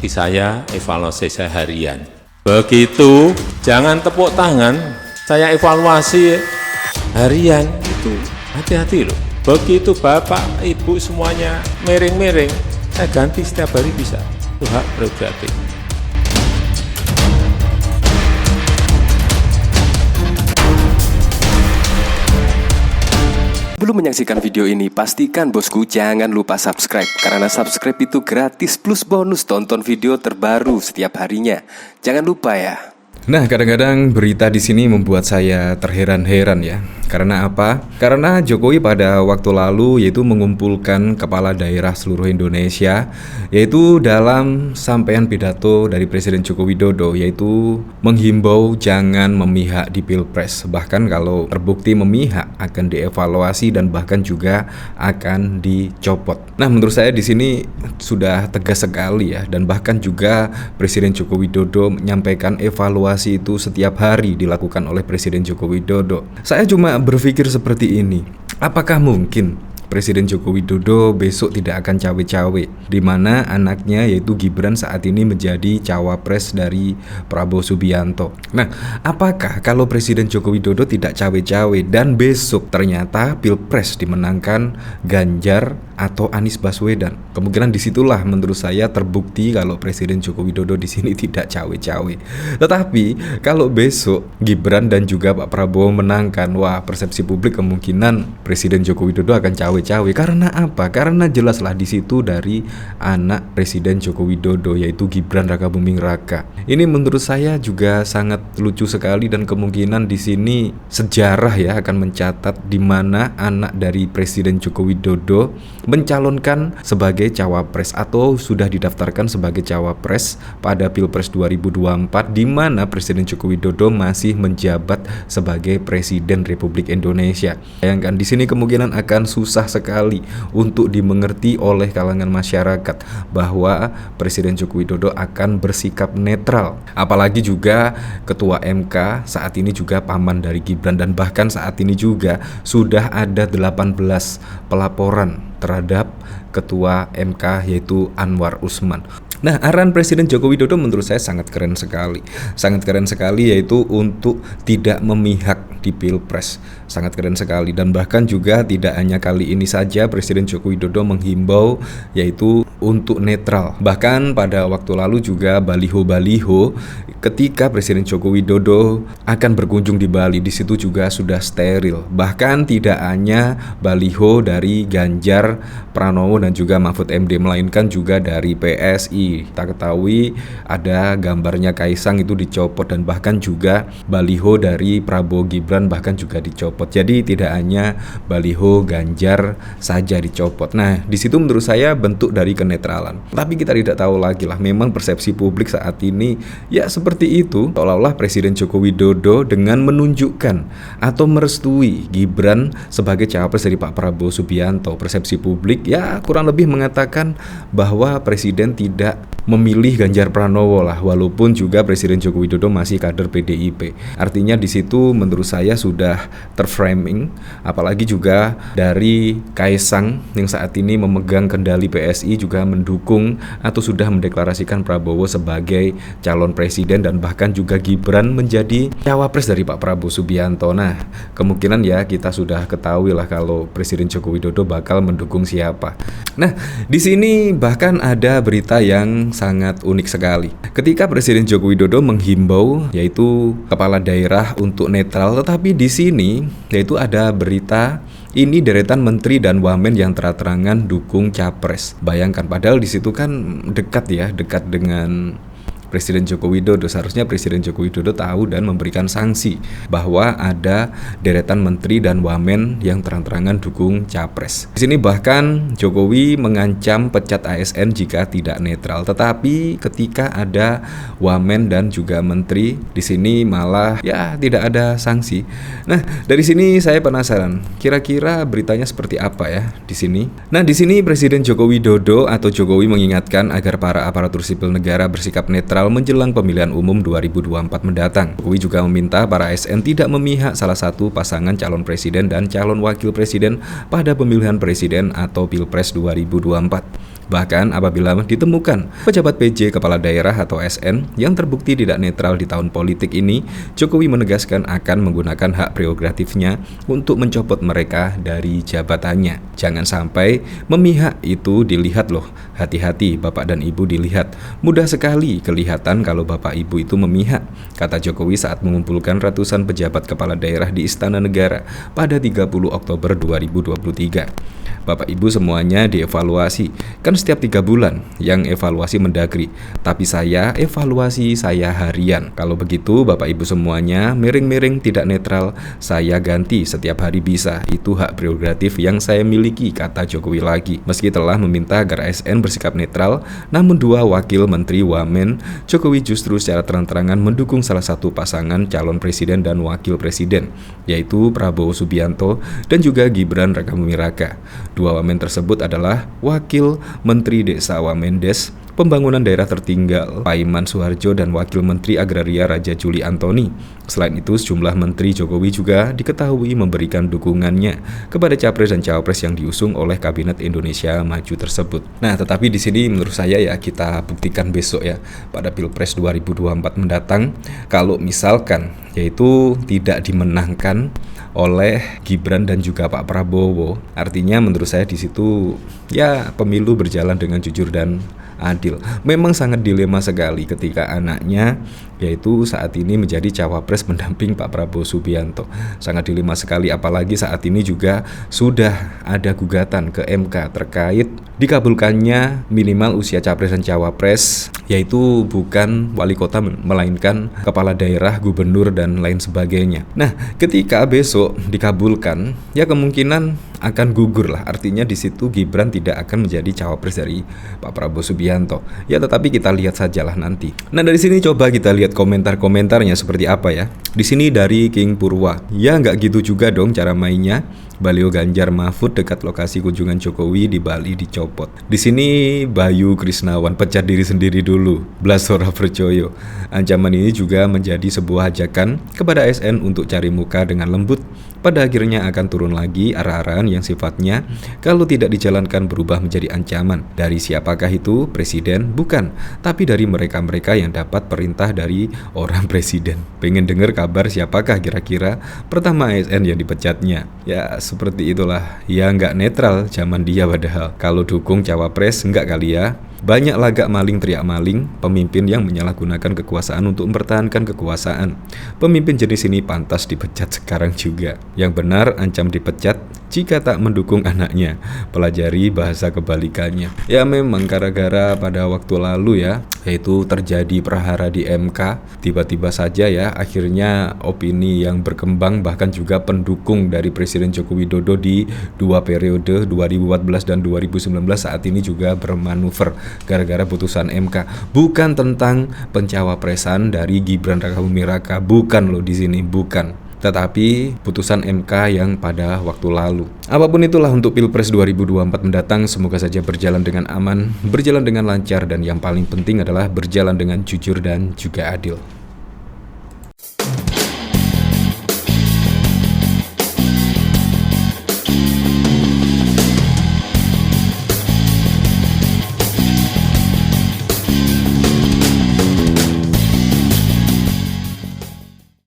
Tapi saya evaluasi saya harian. Begitu, jangan tepuk tangan, saya evaluasi harian itu hati-hati loh. Begitu Bapak, Ibu semuanya miring-miring, saya ganti setiap hari bisa. Itu hak prerogatif. Sebelum menyaksikan video ini, pastikan bosku jangan lupa subscribe. Karena subscribe itu gratis plus bonus tonton video terbaru setiap harinya. Jangan lupa ya. Nah, kadang-kadang berita di sini membuat saya terheran-heran ya. Karena apa? Karena Jokowi pada waktu lalu yaitu mengumpulkan kepala daerah seluruh Indonesia, yaitu dalam sampaian pidato dari Presiden Joko Widodo, yaitu menghimbau jangan memihak di Pilpres. Bahkan kalau terbukti memihak akan dievaluasi dan bahkan juga akan dicopot. Nah, menurut saya di sini sudah tegas sekali ya, dan bahkan juga Presiden Joko Widodo menyampaikan evaluasi itu setiap hari dilakukan oleh Presiden Joko Widodo. Saya cuma berpikir seperti ini, apakah mungkin Presiden Joko Widodo besok tidak akan cawe-cawe, di mana anaknya yaitu Gibran saat ini menjadi cawapres dari Prabowo Subianto. Nah, apakah kalau Presiden Joko Widodo tidak cawe-cawe dan besok ternyata Pilpres dimenangkan Ganjar atau Anies Baswedan? Kemungkinan disitulah menurut saya terbukti kalau Presiden Joko Widodo di sini tidak cawe-cawe. Tetapi kalau besok Gibran dan juga Pak Prabowo menangkan, wah, persepsi publik kemungkinan Presiden Joko Widodo akan cawe-cawe. Karena apa? Karena jelaslah di situ dari anak Presiden Joko Widodo yaitu Gibran Rakabuming Raka. Ini menurut saya juga sangat lucu sekali dan kemungkinan di sini sejarah ya akan mencatat di mana anak dari Presiden Joko Widodo mencalonkan sebagai cawapres atau sudah didaftarkan sebagai cawapres pada Pilpres 2024, di mana Presiden Joko Widodo masih menjabat sebagai Presiden Republik Indonesia. Bayangkan di sini kemungkinan akan susah sekali untuk dimengerti oleh kalangan masyarakat bahwa Presiden Joko Widodo akan bersikap netral. Apalagi juga Ketua MK saat ini juga paman dari Gibran, dan bahkan saat ini juga sudah ada 18 pelaporan terhadap Ketua MK yaitu Anwar Usman. Nah, arahan Presiden Joko Widodo menurut saya sangat keren sekali. Sangat keren sekali, yaitu untuk tidak memihak di Pilpres. Sangat keren sekali, dan bahkan juga tidak hanya kali ini saja Presiden Joko Widodo menghimbau yaitu untuk netral. Bahkan pada waktu lalu juga baliho-baliho ketika Presiden Joko Widodo akan berkunjung di Bali, di situ juga sudah steril. Bahkan tidak hanya baliho dari Ganjar Pranowo dan juga Mahfud MD, melainkan juga dari PSI. Kita ketahui ada gambarnya Kaisang itu dicopot, dan bahkan juga baliho dari Prabowo Gibran bahkan juga dicopot. Jadi tidak hanya baliho Ganjar saja dicopot. Nah, di situ menurut saya bentuk dari kenetralan. Tapi kita tidak tahu lagi lah, memang persepsi publik saat ini ya seperti itu, seolah-olah Presiden Joko Widodo dengan menunjukkan atau merestui Gibran sebagai cawapres dari Pak Prabowo Subianto, persepsi publik ya kurang lebih mengatakan bahwa Presiden tidak memilih Ganjar Pranowo lah, walaupun juga Presiden Joko Widodo masih kader PDIP. Artinya di situ menurut saya sudah terframing, apalagi juga dari Kaisang yang saat ini memegang kendali PSI juga mendukung atau sudah mendeklarasikan Prabowo sebagai calon presiden, dan bahkan juga Gibran menjadi cawapres dari Pak Prabowo Subianto. Nah, kemungkinan ya kita sudah ketahui lah kalau Presiden Joko Widodo bakal mendukung siapa. Nah, di sini bahkan ada berita yang sangat unik sekali. Ketika Presiden Joko Widodo menghimbau yaitu kepala daerah untuk netral, tetapi di sini yaitu ada berita ini deretan menteri dan wamen yang terang-terangan dukung capres. Bayangkan, padahal di situ kan dekat dengan Presiden Joko Widodo. Seharusnya Presiden Joko Widodo tahu dan memberikan sanksi bahwa ada deretan menteri dan wamen yang terang-terangan dukung capres. Di sini bahkan Jokowi mengancam pecat ASN jika tidak netral. Tetapi ketika ada wamen dan juga menteri, di sini malah ya tidak ada sanksi. Nah, dari sini saya penasaran, kira-kira beritanya seperti apa ya di sini? Nah, di sini Presiden Joko Widodo atau Jokowi mengingatkan agar para aparatur sipil negara bersikap netral menjelang pemilihan umum 2024 mendatang. Jokowi juga meminta para ASN tidak memihak salah satu pasangan calon presiden dan calon wakil presiden pada pemilihan presiden atau Pilpres 2024. Bahkan apabila ditemukan pejabat PJ kepala daerah atau SN yang terbukti tidak netral di tahun politik ini, Jokowi menegaskan akan menggunakan hak prerogatifnya untuk mencopot mereka dari jabatannya. Jangan sampai memihak itu dilihat loh. Hati-hati Bapak dan Ibu dilihat. Mudah sekali kelihatan kalau Bapak Ibu itu memihak, kata Jokowi saat mengumpulkan ratusan pejabat kepala daerah di Istana Negara pada 30 Oktober 2023. Bapak Ibu semuanya dievaluasi. Kan setiap 3 bulan yang evaluasi Mendagri. Tapi saya evaluasi saya harian. Kalau begitu Bapak Ibu semuanya miring-miring tidak netral, saya ganti setiap hari bisa. Itu hak prerogatif yang saya miliki, kata Jokowi lagi. Meski telah meminta agar ASN bersikap netral, namun dua wakil menteri Wamen, Jokowi justru secara terang-terangan mendukung salah satu pasangan calon presiden dan wakil presiden, yaitu Prabowo Subianto dan juga Gibran Rakabuming Raka. Dua wamen tersebut adalah Wakil Menteri Desa Wamendes, Pembangunan Daerah Tertinggal Paiman Suharjo dan Wakil Menteri Agraria Raja Juli Antoni. Selain itu, sejumlah menteri Jokowi juga diketahui memberikan dukungannya kepada capres dan cawapres yang diusung oleh Kabinet Indonesia Maju tersebut. Nah, tetapi di sini menurut saya ya kita buktikan besok ya pada Pilpres 2024 mendatang, kalau misalkan yaitu tidak dimenangkan oleh Gibran dan juga Pak Prabowo. Artinya menurut saya di situ ya pemilu berjalan dengan jujur dan adil. Memang sangat dilema sekali ketika anaknya yaitu saat ini menjadi cawapres pendamping Pak Prabowo Subianto. Sangat dilema sekali, apalagi saat ini juga sudah ada gugatan ke MK terkait dikabulkannya minimal usia capres dan cawapres, yaitu bukan wali kota melainkan kepala daerah, gubernur dan lain sebagainya. Nah, ketika besok dikabulkan, ya kemungkinan akan gugur lah. Artinya di situ Gibran tidak akan menjadi cawapres dari Pak Prabowo Subianto. Ya, tetapi kita lihat sajalah nanti. Nah, dari sini coba kita lihat komentar-komentarnya seperti apa ya. Di sini dari King Purwa. Ya, nggak gitu juga dong cara mainnya. Baliho Ganjar Mahfud dekat lokasi kunjungan Jokowi di Bali dicopot. Di sini Bayu Krisnawan pecat diri sendiri dulu. Blasora Percoyo. Ancaman ini juga menjadi sebuah ajakan kepada ASN untuk cari muka dengan lembut. Pada akhirnya akan turun lagi arah-arahan yang sifatnya kalau tidak dijalankan berubah menjadi ancaman. Dari siapakah itu? Presiden? Bukan, tapi dari mereka-mereka yang dapat perintah dari orang presiden. Pengen dengar kabar siapakah kira-kira pertama ASN yang dipecatnya? Ya seperti itulah, ya nggak netral zaman dia padahal. Kalau dukung cawapres nggak kali ya? Banyak lagak maling teriak maling, pemimpin yang menyalahgunakan kekuasaan untuk mempertahankan kekuasaan. Pemimpin jenis ini pantas dipecat sekarang juga. Yang benar ancam dipecat jika tak mendukung anaknya. Pelajari bahasa kebalikannya. Ya memang gara-gara pada waktu lalu ya, yaitu terjadi prahara di MK, tiba-tiba saja ya akhirnya opini yang berkembang bahkan juga pendukung dari Presiden Joko Widodo di dua periode 2014 dan 2019 saat ini juga bermanuver gara-gara putusan MK. Bukan tentang pencawapresan dari Gibran Rakabuming Raka, bukan loh di sini, bukan. Tetapi putusan MK yang pada waktu lalu. Apapun itulah untuk Pilpres 2024 mendatang, semoga saja berjalan dengan aman, berjalan dengan lancar, dan yang paling penting adalah berjalan dengan jujur dan juga adil.